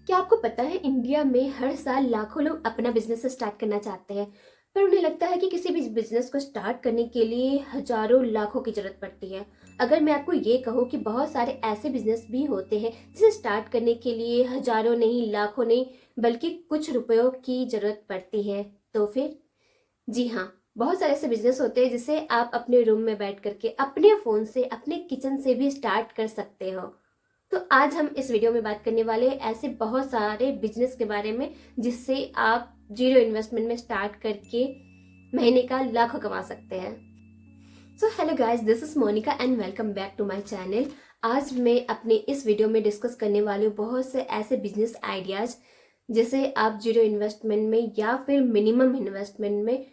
क्या आपको पता है इंडिया में हर साल लाखों लोग अपना बिजनेस स्टार्ट करना चाहते हैं। पर उन्हें लगता है कि किसी भी बिजनेस को स्टार्ट करने के लिए हजारों लाखों की जरूरत पड़ती है। अगर मैं आपको ये कहूँ कि बहुत सारे ऐसे बिजनेस भी होते हैं जिसे स्टार्ट करने के लिए हजारों नहीं, लाखों नहीं, बल्कि कुछ रुपयों की जरूरत पड़ती है, तो फिर जी हाँ, बहुत सारे ऐसे बिजनेस होते हैं जिसे आप अपने रूम में बैठ करके अपने फोन से, अपने किचन से भी स्टार्ट कर सकते हो। तो आज हम इस वीडियो में बात करने वाले हैं ऐसे बहुत सारे बिजनेस के बारे में जिससे आप जीरो इन्वेस्टमेंट में स्टार्ट करके महीने का लाखों कमा सकते हैं। So hello guys, this is Monika and welcome back to my channel. आज मैं अपने इस वीडियो में डिस्कस करने वाली हूँ बहुत से ऐसे बिजनेस आइडियाज जिसे आप जीरो इन्वेस्टमेंट में या फिर मिनिमम इन्वेस्टमेंट में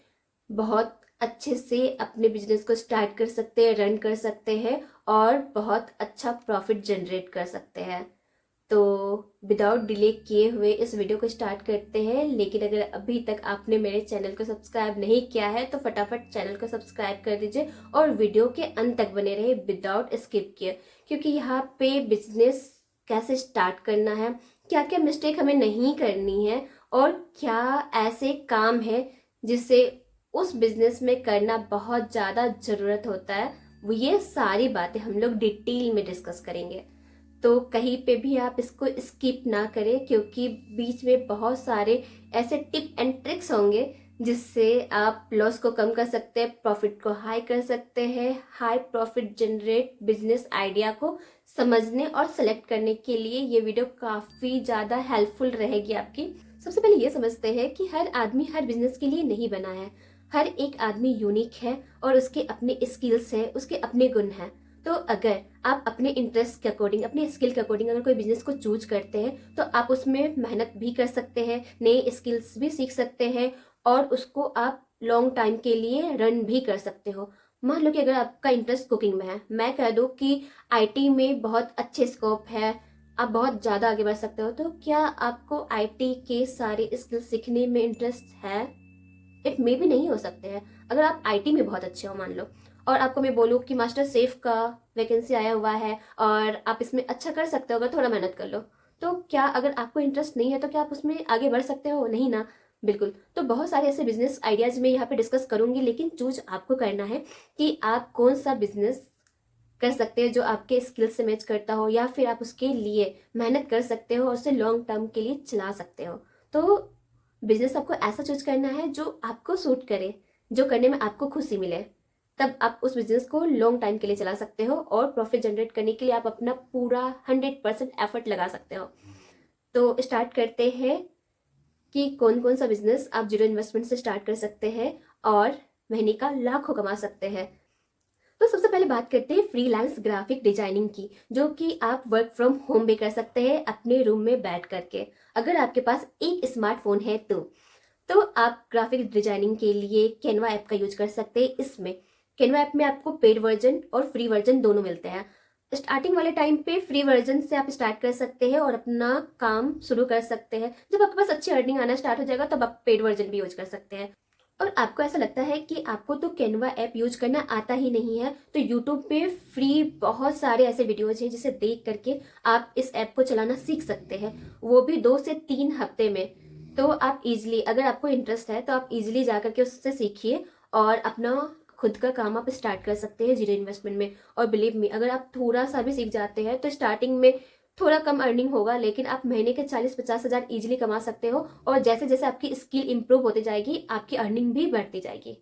बहुत अच्छे से अपने बिजनेस को स्टार्ट कर सकते हैं, रन कर सकते हैं और बहुत अच्छा प्रॉफिट जनरेट कर सकते हैं। तो विदाउट डिले किए हुए इस वीडियो को स्टार्ट करते हैं। लेकिन अगर अभी तक आपने मेरे चैनल को सब्सक्राइब नहीं किया है तो फटाफट चैनल को सब्सक्राइब कर दीजिए और वीडियो के अंत तक बने रहे विदाउट स्किप किए, क्योंकि यहाँ पे बिजनेस कैसे स्टार्ट करना है, क्या क्या मिस्टेक हमें नहीं करनी है और क्या ऐसे काम है जिससे उस बिजनेस में करना बहुत ज़्यादा ज़रूरत होता है, वो ये सारी बातें हम लोग डिटेल में डिस्कस करेंगे। तो कहीं पे भी आप इसको स्किप ना करें, क्योंकि बीच में बहुत सारे ऐसे टिप एंड ट्रिक्स होंगे जिससे आप लॉस को कम कर सकते हैं, प्रॉफिट को हाई कर सकते हैं। High profit generate business idea को समझने और सेलेक्ट करने के लिए ये वीडियो काफ़ी ज़्यादा हेल्पफुल रहेगी आपकी। सबसे पहले ये समझते हैं कि हर आदमी हर बिजनेस के लिए नहीं बना है। हर एक आदमी यूनिक है और उसके अपने स्किल्स हैं, उसके अपने गुण हैं। तो अगर आप अपने इंटरेस्ट के अकॉर्डिंग, अपने स्किल के अकॉर्डिंग अगर कोई बिजनेस को चूज करते हैं तो आप उसमें मेहनत भी कर सकते हैं, नए स्किल्स भी सीख सकते हैं और उसको आप लॉन्ग टाइम के लिए रन भी कर सकते हो। मान लो कि अगर आपका इंटरेस्ट कुकिंग में है, मैं कह दूँ कि आईटी में बहुत अच्छे स्कोप है, आप बहुत ज़्यादा आगे बढ़ सकते हो, तो क्या आपको आईटी के सारे स्किल्स सीखने में इंटरेस्ट है? इट मे भी नहीं हो सकते हैं। अगर आप आईटी में बहुत अच्छे हो मान लो, और आपको मैं बोलूँ कि मास्टर सेफ का वैकेंसी आया हुआ है और आप इसमें अच्छा कर सकते हो अगर थोड़ा मेहनत कर लो, तो क्या अगर आपको इंटरेस्ट नहीं है तो क्या आप उसमें आगे बढ़ सकते हो? नहीं ना, बिल्कुल। तो बहुत सारे ऐसे बिजनेस आइडियाज मैं यहाँ पे डिस्कस करूंगी, लेकिन चूज आपको करना है कि आप कौन सा बिजनेस कर सकते हैं जो आपके स्किल से मैच करता हो, या फिर आप उसके लिए मेहनत कर सकते हो और उसे लॉन्ग टर्म के लिए चला सकते हो। तो बिजनेस आपको ऐसा चूज करना है जो आपको सूट करे, जो करने में आपको खुशी मिले, तब आप उस बिजनेस को लॉन्ग टाइम के लिए चला सकते हो और प्रॉफिट जनरेट करने के लिए आप अपना पूरा 100% एफर्ट लगा सकते हो। तो स्टार्ट करते हैं कि कौन कौन सा बिजनेस आप जीरो इन्वेस्टमेंट से स्टार्ट कर सकते हैं और महीने का लाखों कमा सकते हैं। तो सबसे पहले बात करते हैं फ्रीलांस ग्राफिक डिजाइनिंग की, जो कि आप वर्क फ्रॉम होम भी कर सकते हैं अपने रूम में बैठ करके, अगर आपके पास एक स्मार्टफोन है तो आप ग्राफिक डिजाइनिंग के लिए कैनवा ऐप का यूज कर सकते हैं। इसमें कैनवा ऐप में आपको पेड वर्जन और फ्री वर्जन दोनों मिलते हैं। स्टार्टिंग वाले टाइम पे फ्री वर्जन से आप स्टार्ट कर सकते हैं और अपना काम शुरू कर सकते हैं। जब आपके पास अच्छी अर्निंग आना स्टार्ट हो जाएगा तब आप पेड वर्जन भी यूज कर सकते हैं। और आपको ऐसा लगता है कि आपको तो कैनवा ऐप यूज करना आता ही नहीं है, तो यूट्यूब पे फ्री बहुत सारे ऐसे वीडियोज हैं जिसे देख करके आप इस ऐप को चलाना सीख सकते हैं, वो भी 2 से 3 हफ्ते में। तो आप इजिली, अगर आपको इंटरेस्ट है तो आप इजिली जा करके उससे सीखिए और अपना खुद का काम आप स्टार्ट कर सकते हैं जीरो इन्वेस्टमेंट में। और बिलीव मी, अगर आप थोड़ा सा भी सीख जाते हैं तो स्टार्टिंग में थोड़ा कम अर्निंग होगा, लेकिन आप महीने के 40-50 हज़ार इजिली कमा सकते हो। और जैसे जैसे आपकी स्किल इंप्रूव होती जाएगी आपकी अर्निंग भी बढ़ती जाएगी।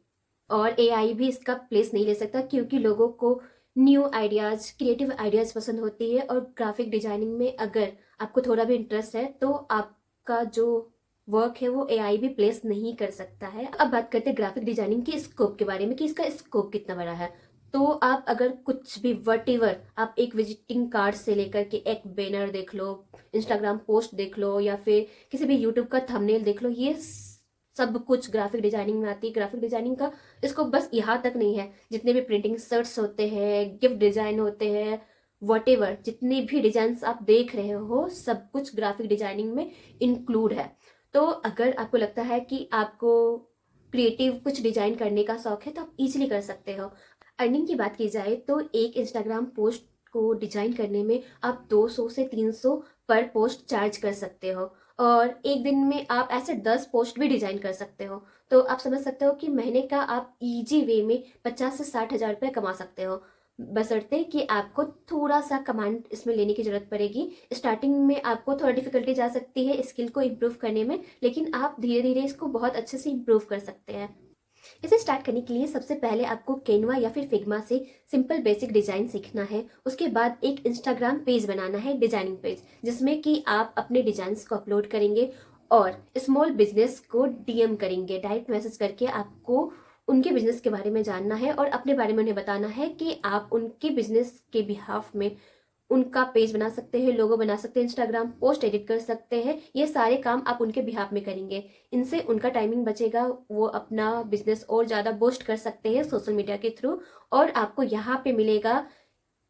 और एआई भी इसका प्लेस नहीं ले सकता, क्योंकि लोगों को न्यू आइडियाज, क्रिएटिव आइडियाज पसंद होती है और ग्राफिक डिजाइनिंग में अगर आपको थोड़ा भी इंटरेस्ट है तो आपका जो वर्क है वो एआई भी प्लेस नहीं कर सकता है। अब बात करते हैं ग्राफिक डिजाइनिंग की स्कोप के बारे में कि इसका स्कोप कितना बड़ा है। तो आप अगर कुछ भी वटेवर, आप एक विजिटिंग कार्ड से लेकर के एक बैनर देख लो, इंस्टाग्राम पोस्ट देख लो, या फिर किसी भी यूट्यूब का थंबनेल देख लो, ये सब कुछ ग्राफिक डिजाइनिंग में आती है। ग्राफिक डिजाइनिंग का स्कोप बस यहाँ तक नहीं है, जितने भी प्रिंटिंग शर्ट्स होते हैं, गिफ्ट डिजाइन होते हैं, वटेवर जितने भी डिजाइन आप देख रहे हो सब कुछ ग्राफिक डिजाइनिंग में इंक्लूड है। तो अगर आपको लगता है कि आपको क्रिएटिव कुछ डिजाइन करने का शौक है तो आप इजीली कर सकते हो। अर्निंग की बात की जाए तो एक इंस्टाग्राम पोस्ट को डिजाइन करने में आप 200 से 300 पर पोस्ट चार्ज कर सकते हो और एक दिन में आप ऐसे 10 पोस्ट भी डिजाइन कर सकते हो। तो आप समझ सकते हो कि महीने का आप इजी वे में 50 से 60 हज़ार रुपये कमा सकते हो, बशर्ते कि आपको थोड़ा सा कमांड इसमें लेने की जरूरत पड़ेगी। स्टार्टिंग में आपको थोड़ा डिफिकल्टी जा सकती है स्किल को इम्प्रूव करने में, लेकिन आप धीरे धीरे इसको बहुत अच्छे से इम्प्रूव कर सकते हैं। इसे स्टार्ट करने के लिए सबसे पहले आपको कैनवा या फिर फिग्मा से सिंपल बेसिक डिजाइन सीखना है। उसके बाद एक इंस्टाग्राम पेज बनाना है, डिजाइनिंग पेज, जिसमें कि आप अपने डिजाइन्स को अपलोड करेंगे और स्मॉल बिजनेस को डीएम करेंगे, डायरेक्ट मैसेज करके आपको उनके बिजनेस के बारे में जानना है और अपने बारे में उन्हें बताना है कि आप उनके बिजनेस के बिहाफ में उनका पेज बना सकते हैं, लोगो बना सकते हैं, इंस्टाग्राम पोस्ट एडिट कर सकते हैं। ये सारे काम आप उनके बिहाफ में करेंगे। इनसे उनका टाइमिंग बचेगा, वो अपना बिजनेस और ज़्यादा बूस्ट कर सकते हैं सोशल मीडिया के थ्रू, और आपको यहाँ पे मिलेगा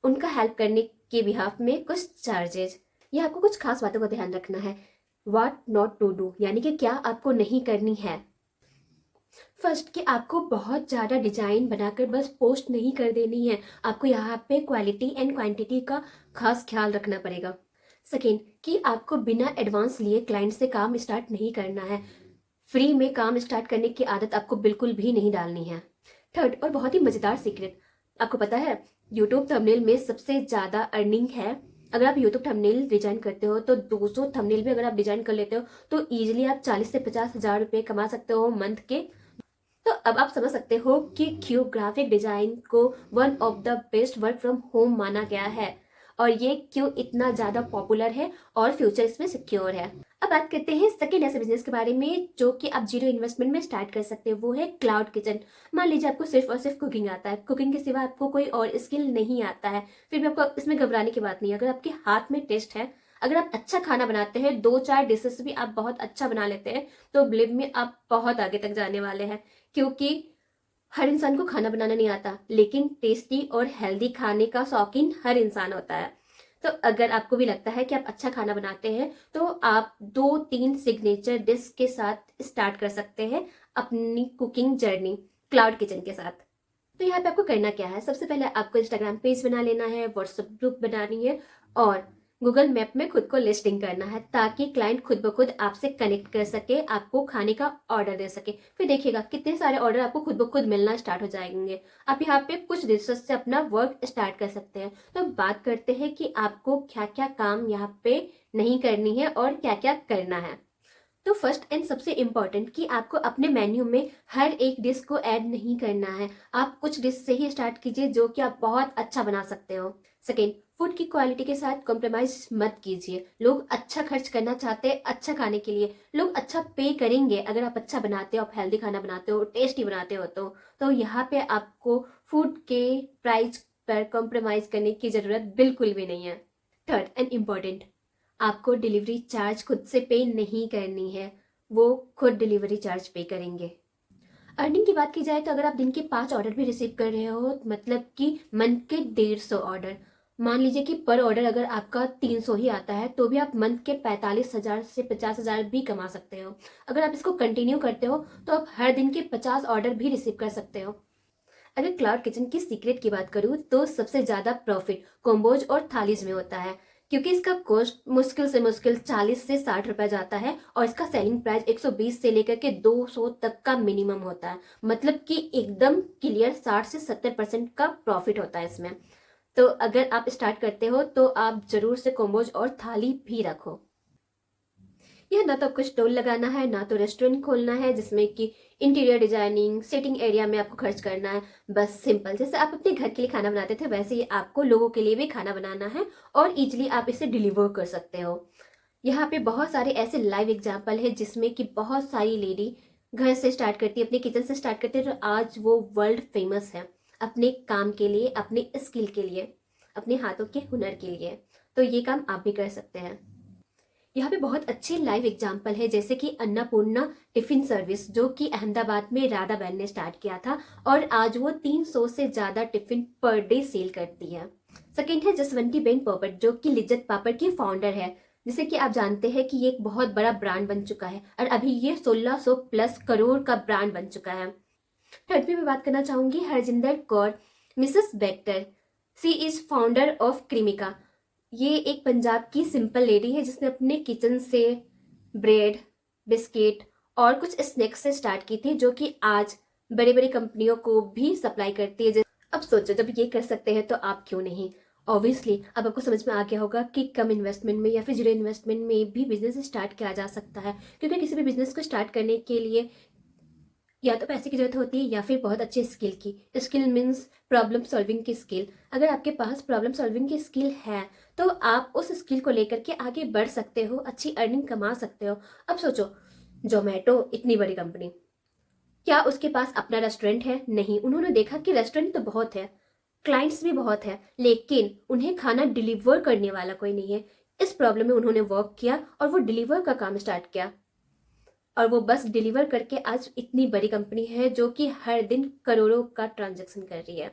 उनका हेल्प करने के बिहाफ में कुछ चार्जेज। ये आपको कुछ खास बातों का ध्यान रखना है। व्हाट नॉट टू डू, यानी कि क्या आपको नहीं करनी है। फर्स्ट, कि आपको बहुत ज़्यादा डिजाइन बनाकर बस पोस्ट नहीं कर देनी है, आपको यहाँ पे क्वालिटी एंड क्वांटिटी का खास ख्याल रखना पड़ेगा। सेकेंड, कि आपको बिना एडवांस लिए क्लाइंट से काम स्टार्ट नहीं करना है। फ्री में काम स्टार्ट करने की आदत आपको बिल्कुल भी नहीं डालनी है। थर्ड, और बहुत ही मज़ेदार सीक्रेट, आपको पता है यूट्यूब थंबनेल में सबसे ज़्यादा अर्निंग है। अगर आप यूट्यूब थंबनेल डिजाइन करते हो तो 200 थंबनेल भी अगर आप डिजाइन कर लेते हो तो ईजिली आप 40 से 50 हज़ार रुपये कमा सकते हो मंथ के। तो अब आप समझ सकते हो कि क्यों ग्राफिक डिजाइन को one of the best work from home माना गया है और ये क्यों इतना ज़्यादा पॉपुलर है और फ्यूचर इसमें सिक्योर है। अब बात करते हैं सेकेंड ऐसे बिजनेस के बारे में जो कि आप जीरो इन्वेस्टमेंट में स्टार्ट कर सकते हो, वो है क्लाउड किचन। मान लीजिए आपको सिर्फ और सिर्फ कुकिंग आता है, कुकिंग के सिवा आपको कोई और स्किल नहीं आता है, फिर भी आपको इसमें घबराने की बात नहीं है। अगर आपके हाथ में टेस्ट है, अगर आप अच्छा खाना बनाते हैं, 2-4 डिशेस भी आप बहुत अच्छा बना लेते हैं, तो बिलीव में आप बहुत आगे तक जाने वाले हैं। क्योंकि हर इंसान को खाना बनाना नहीं आता, लेकिन टेस्टी और हेल्दी खाने का शौकीन हर इंसान होता है। तो अगर आपको भी लगता है कि आप अच्छा खाना बनाते हैं तो आप 2-3 सिग्नेचर डिश के साथ स्टार्ट कर सकते हैं अपनी कुकिंग जर्नी क्लाउड किचन के साथ। तो यहाँ पे आपको करना क्या है, सबसे पहले आपको इंस्टाग्राम पेज बना लेना है, व्हाट्सएप ग्रुप बनानी है और गूगल मैप में खुद को लिस्टिंग करना है, ताकि क्लाइंट खुद ब खुद आपसे कनेक्ट कर सके, आपको खाने का ऑर्डर दे सके। फिर देखिएगा कितने सारे ऑर्डर आपको खुद ब खुद मिलना स्टार्ट हो जाएंगे। आप यहाँ पे कुछ डिशेस से अपना वर्क स्टार्ट कर सकते हैं। तो बात करते हैं कि आपको क्या क्या काम यहाँ पे नहीं करनी है और क्या क्या करना है। तो फर्स्ट एंड सबसे इम्पॉर्टेंट कि आपको अपने मेन्यू में हर एक डिश को ऐड नहीं करना है। आप कुछ डिश से ही स्टार्ट कीजिए जो कि आप बहुत अच्छा बना सकते हो। सेकेंड, फूड की क्वालिटी के साथ कॉम्प्रोमाइज मत कीजिए। लोग अच्छा खर्च करना चाहते हैं अच्छा खाने के लिए, लोग अच्छा पे करेंगे अगर आप अच्छा बनाते हो, आप हेल्दी खाना बनाते हो, टेस्टी बनाते हो। तो यहाँ पे आपको फूड के प्राइस पर कॉम्प्रोमाइज करने की जरूरत बिल्कुल भी नहीं है। थर्ड एंड इम्पॉर्टेंट, आपको डिलीवरी चार्ज खुद से पे नहीं करनी है, वो खुद डिलीवरी चार्ज पे करेंगे। अर्निंग की बात की जाए तो अगर आप दिन के 5 ऑर्डर भी रिसीव कर रहे हो, मतलब कि मंथ के 150 ऑर्डर, मान लीजिए कि पर ऑर्डर अगर आपका 300 ही आता है तो भी आप मंथ के 45 हज़ार से 50 हज़ार भी कमा सकते हो। अगर आप इसको कंटिन्यू करते हो तो आप हर दिन के 50 ऑर्डर भी रिसीव कर सकते हो। अगर क्लाउड किचन की सीक्रेट की बात करूँ तो सबसे ज़्यादा प्रॉफिट कॉम्बोज और थालीज में होता है, क्योंकि इसका कॉस्ट मुश्किल से मुश्किल 40 से 60 रुपए जाता है और इसका सेलिंग प्राइस 120 से लेकर के 200 तक का मिनिमम होता है। मतलब कि एकदम क्लियर 60 से 70% का प्रॉफिट होता है इसमें। तो अगर आप स्टार्ट करते हो तो आप जरूर से कॉम्बोज और थाली भी रखो। यह ना तो आपको स्टॉल लगाना है, ना तो रेस्टोरेंट खोलना है जिसमें कि इंटीरियर डिजाइनिंग, सिटिंग एरिया में आपको खर्च करना है। बस सिंपल जैसे आप अपने घर के लिए खाना बनाते थे वैसे ही आपको लोगों के लिए भी खाना बनाना है और इजीली आप इसे डिलीवर कर सकते हो। यहाँ पे बहुत सारे ऐसे लाइव एग्जाम्पल है जिसमें कि बहुत सारी लेडी घर से स्टार्ट करती है, अपने किचन से स्टार्ट करती है, तो आज वो वर्ल्ड फेमस है अपने काम के लिए, अपने स्किल के लिए, अपने हाथों के हुनर के लिए। तो ये काम आप भी कर सकते हैं। यहाँ पे बहुत अच्छे लाइव एग्जाम्पल है जैसे कि अन्नपूर्णा टिफिन सर्विस, जो कि अहमदाबाद में राधा बहन ने स्टार्ट किया था और आज वो 300 से ज्यादा टिफिन पर डे सेल करती है। सेकेंड है जसवंती बेन पोपट, जो कि लिज्जत पापड़ की फाउंडर है, जिसे कि आप जानते हैं कि ये एक बहुत बड़ा ब्रांड बन चुका है और अभी ये 1600 प्लस करोड़ का ब्रांड बन चुका है। थर्ड पे मैं बात करना चाहूंगी Harjinder Kaur, Mrs Bector. She is founder of Cremica. ये एक पंजाब की सिंपल लेडी है जिसने अपने किचन से ब्रेड, बिस्किट और कुछ स्नैक्स से स्टार्ट की थी, जो कि आज बड़ी बड़ी कंपनियों को भी सप्लाई करती है। अब सोचो, जब ये कर सकते हैं तो आप क्यों नहीं। ऑब्वियसली अब आपको समझ में आ गया होगा कि कम इन्वेस्टमेंट में या फिर जीरो इन्वेस्टमेंट में भी बिजनेस स्टार्ट किया जा सकता है, क्योंकि किसी भी बिजनेस को स्टार्ट करने के लिए या तो पैसे की जरूरत होती है या फिर बहुत अच्छी स्किल की। स्किल मीन्स प्रॉब्लम सॉल्विंग की स्किल। अगर आपके पास प्रॉब्लम सॉल्विंग की स्किल है तो आप उस स्किल को लेकर के आगे बढ़ सकते हो, अच्छी अर्निंग कमा सकते हो। अब सोचो, जोमेटो इतनी बड़ी कंपनी, क्या उसके पास अपना रेस्टोरेंट है? नहीं। उन्होंने देखा कि रेस्टोरेंट तो बहुत है, क्लाइंट्स भी बहुत है, लेकिन उन्हें खाना डिलीवर करने वाला कोई नहीं है। इस प्रॉब्लम में उन्होंने वर्क किया और वो डिलीवर का काम स्टार्ट किया, और वो बस डिलीवर करके आज इतनी बड़ी कंपनी है जो कि हर दिन करोड़ों का ट्रांजैक्शन कर रही है।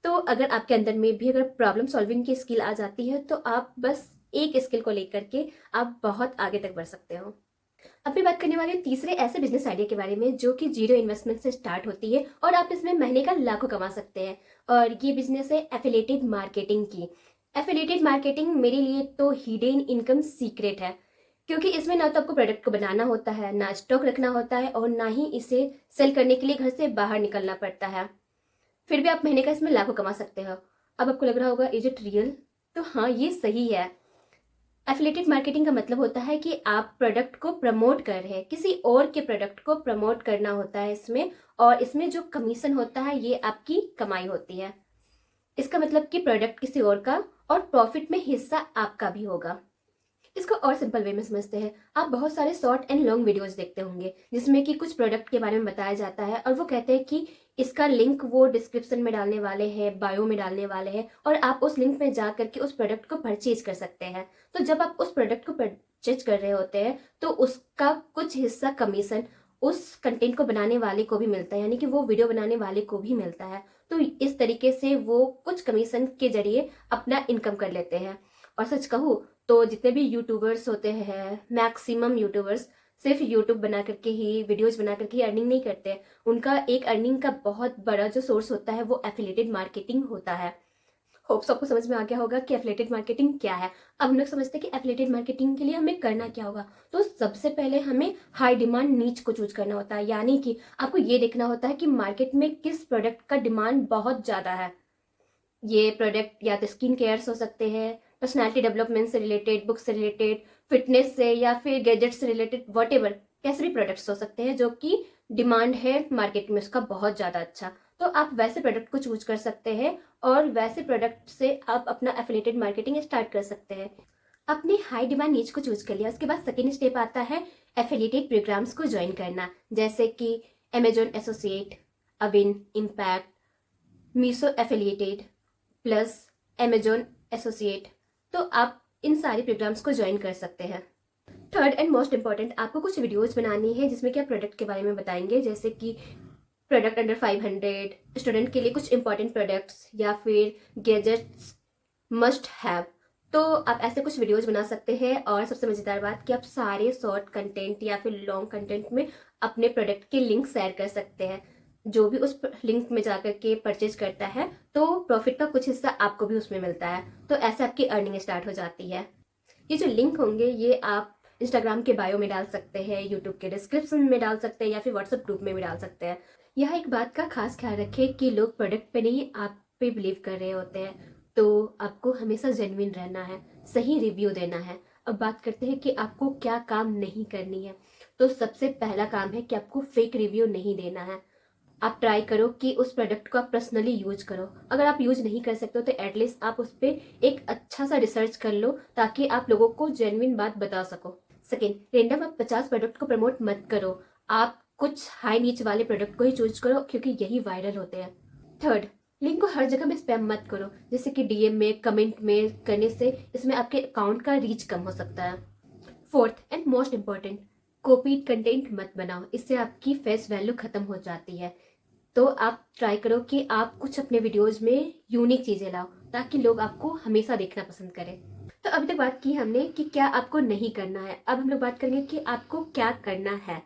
तो अगर आपके अंदर में भी अगर प्रॉब्लम सॉल्विंग की स्किल आ जाती है तो आप बस एक स्किल को लेकर के आप बहुत आगे तक बढ़ सकते हो। अब मैं बात करने वाली हूँ तीसरे ऐसे बिजनेस आइडिया के बारे में जो कि जीरो इन्वेस्टमेंट से स्टार्ट होती है और आप इसमें महीने का लाखों कमा सकते हैं। और ये बिजनेस है एफिलिएटेड मार्केटिंग की। एफिलिएटेड मार्केटिंग मेरे लिए तो हिडन इनकम सीक्रेट है, क्योंकि इसमें ना तो आपको प्रोडक्ट को बनाना होता है, ना स्टॉक रखना होता है, और ना ही इसे सेल करने के लिए घर से बाहर निकलना पड़ता है। फिर भी आप महीने का इसमें लाखों कमा सकते हो। अब आपको लग रहा होगा, इज इट रियल? तो हाँ, ये सही है। एफिलिएटेड मार्केटिंग का मतलब होता है कि आप प्रोडक्ट को प्रमोट कर रहे हैं, किसी और के प्रोडक्ट को प्रमोट करना होता है इसमें, और इसमें जो कमीशन होता है ये आपकी कमाई होती है। इसका मतलब कि प्रोडक्ट किसी और का और प्रॉफिट में हिस्सा आपका भी होगा। इसको और सिंपल वे में समझते हैं। आप बहुत सारे शॉर्ट एंड लॉन्ग वीडियोस देखते होंगे जिसमें कि कुछ प्रोडक्ट के बारे में बताया जाता है और वो कहते हैं कि इसका लिंक वो डिस्क्रिप्शन में डालने वाले हैं, बायो में डालने वाले हैं, और आप उस लिंक में जा करके उस प्रोडक्ट को परचेज कर सकते हैं। तो जब आप उस प्रोडक्ट को परचेज कर रहे होते हैं तो उसका कुछ हिस्सा कमीशन उस कंटेंट को बनाने वाले को भी मिलता है, यानी कि वो वीडियो बनाने वाले को भी मिलता है। तो इस तरीके से वो कुछ कमीशन के जरिए अपना इनकम कर लेते हैं। और सच कहूँ तो जितने भी यूट्यूबर्स होते हैं, मैक्सिमम यूट्यूबर्स सिर्फ यूट्यूब बना करके ही, वीडियोस बना करके ही अर्निंग नहीं करते। उनका एक अर्निंग का बहुत बड़ा जो सोर्स होता है वो एफिलिएटेड मार्केटिंग होता है। होप सबको समझ में आ गया होगा कि एफिलिएटेड मार्केटिंग क्या है। अब हम लोग समझते हैं कि एफिलिएटेड मार्केटिंग के लिए हमें करना क्या होगा। तो सबसे पहले हमें हाई डिमांड नीच को चूज करना होता है, यानी कि आपको ये देखना होता है कि मार्केट में किस प्रोडक्ट का डिमांड बहुत ज्यादा है। ये प्रोडक्ट या तो स्किन केयर्स हो सकते हैं, पर्सनालिटी डेवलपमेंट से रिलेटेड, बुक से रिलेटेड, फिटनेस से, या फिर गैजेट से रिलेटेड, वट एवर, कैसे भी प्रोडक्ट्स हो सकते हैं जो कि डिमांड है मार्केट में उसका बहुत ज़्यादा अच्छा। तो आप वैसे प्रोडक्ट को चूज कर सकते हैं और वैसे प्रोडक्ट से आप अपना एफिलिएटेड मार्केटिंग स्टार्ट कर सकते हैं। अपने हाई डिमांड नीच को चूज कर लिया, उसके बाद सेकेंड स्टेप आता है एफिलिएटेड प्रोग्राम्स को ज्वाइन करना, जैसे कि Amazon associate, Avin, impact, Meesho affiliated plus Amazon associate. तो आप इन सारे प्रोग्राम्स को ज्वाइन कर सकते हैं। थर्ड एंड मोस्ट इंपॉर्टेंट, आपको कुछ वीडियोज बनानी है जिसमें कि आप प्रोडक्ट के बारे में बताएंगे, जैसे कि प्रोडक्ट अंडर 500, स्टूडेंट के लिए कुछ इंपॉर्टेंट प्रोडक्ट्स, या फिर गैजेट्स मस्ट हैव। तो आप ऐसे कुछ वीडियोज बना सकते हैं। और सबसे मज़ेदार बात कि आप सारे शॉर्ट कंटेंट या फिर लॉन्ग कंटेंट में अपने प्रोडक्ट के लिंक शेयर कर सकते हैं। जो भी उस लिंक में जाकर के परचेज करता है तो प्रॉफिट का कुछ हिस्सा आपको भी उसमें मिलता है। तो ऐसे आपकी अर्निंग स्टार्ट हो जाती है। ये जो लिंक होंगे ये आप इंस्टाग्राम के बायो में डाल सकते हैं, यूट्यूब के डिस्क्रिप्शन में डाल सकते हैं, या फिर व्हाट्सएप ग्रुप में भी डाल सकते हैं। यह एक बात का खास ख्याल रखें कि लोग प्रोडक्ट पे नहीं, आप पे बिलीव कर रहे होते हैं। तो आपको हमेशा जेन्युइन रहना है, सही रिव्यू देना है। अब बात करते हैं कि आपको क्या काम नहीं करनी है। तो सबसे पहला काम है कि आपको फेक रिव्यू नहीं देना है। आप ट्राई करो कि उस प्रोडक्ट को आप पर्सनली यूज करो। अगर आप यूज नहीं कर सकते हो तो एटलीस्ट आप उस पर एक अच्छा सा रिसर्च कर लो, ताकि आप लोगों को जेन्युइन बात बता सको। सेकेंड, रेंडम आप 50 प्रोडक्ट को प्रमोट मत करो। आप कुछ हाई नीच वाले प्रोडक्ट को ही चूज करो, क्योंकि यही वायरल होते हैं। थर्ड, लिंक को हर जगह में स्पैम मत करो, जैसे कि डीएम में, कमेंट में करने से इसमें आपके अकाउंट का रीच कम हो सकता है। Fourth and most important, copied content मत बनाओ, इससे आपकी फेस वैल्यू खत्म हो जाती है। तो आप ट्राई करो कि आप कुछ अपने वीडियोज में यूनिक चीजें लाओ, ताकि लोग आपको हमेशा देखना पसंद करें। तो अभी तक बात की हमने कि क्या आपको नहीं करना है। अब हम लोग बात करेंगे कि आपको क्या करना है।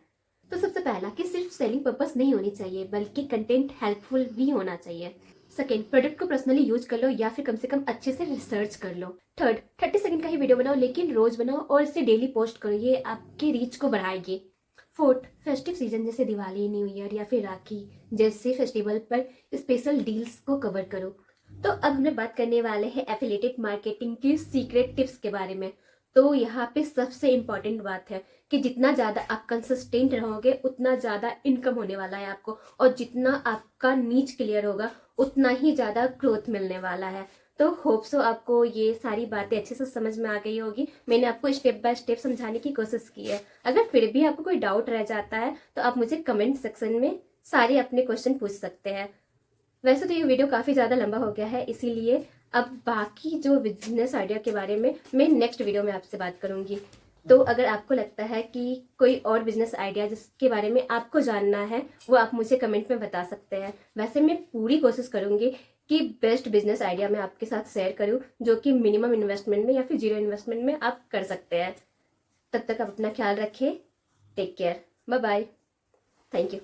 तो सबसे पहला कि सिर्फ सेलिंग पर्पस नहीं होनी चाहिए, बल्कि कंटेंट हेल्पफुल भी होना चाहिए। सेकेंड, प्रोडक्ट को पर्सनली यूज कर लो या फिर कम से कम अच्छे से रिसर्च कर लो। थर्ड, 30 सेकंड का ही वीडियो बनाओ लेकिन रोज बनाओ और इसे डेली पोस्ट करो, ये आपकी रीच को बढ़ाएगी। फोर्थ, फेस्टिव सीजन जैसे दिवाली, न्यू ईयर या फिर राखी जैसे फेस्टिवल पर स्पेशल डील्स को कवर करो। तो अब हम लोग बात करने वाले हैं एफिलिएटेड मार्केटिंग की सीक्रेट टिप्स के बारे में। तो यहाँ पे सबसे इम्पोर्टेंट बात है कि जितना ज़्यादा आप कंसिस्टेंट रहोगे उतना ज़्यादा इनकम होने वाला है आपको, और जितना आपका नीच क्लियर होगा उतना ही ज़्यादा ग्रोथ मिलने वाला है। तो होप सो आपको ये सारी बातें अच्छे से समझ में आ गई होगी। मैंने आपको स्टेप बाय स्टेप समझाने की कोशिश की है। अगर फिर भी आपको कोई डाउट रह जाता है तो आप मुझे कमेंट सेक्शन में सारे अपने क्वेश्चन पूछ सकते हैं। वैसे तो ये वीडियो काफ़ी ज़्यादा लंबा हो गया है, इसीलिए अब बाकी जो बिजनेस आइडिया के बारे में मैं नेक्स्ट वीडियो में आपसे बात करूंगी। तो अगर आपको लगता है कि कोई और बिजनेस आइडिया जिसके बारे में आपको जानना है वो आप मुझे कमेंट में बता सकते हैं। वैसे मैं पूरी कोशिश करूंगी कि बेस्ट बिजनेस आइडिया मैं आपके साथ शेयर करूं जो कि मिनिमम इन्वेस्टमेंट में या फिर जीरो इन्वेस्टमेंट में आप कर सकते हैं। तब तक आप अपना ख्याल रखें। Take care. Bye bye. Thank you.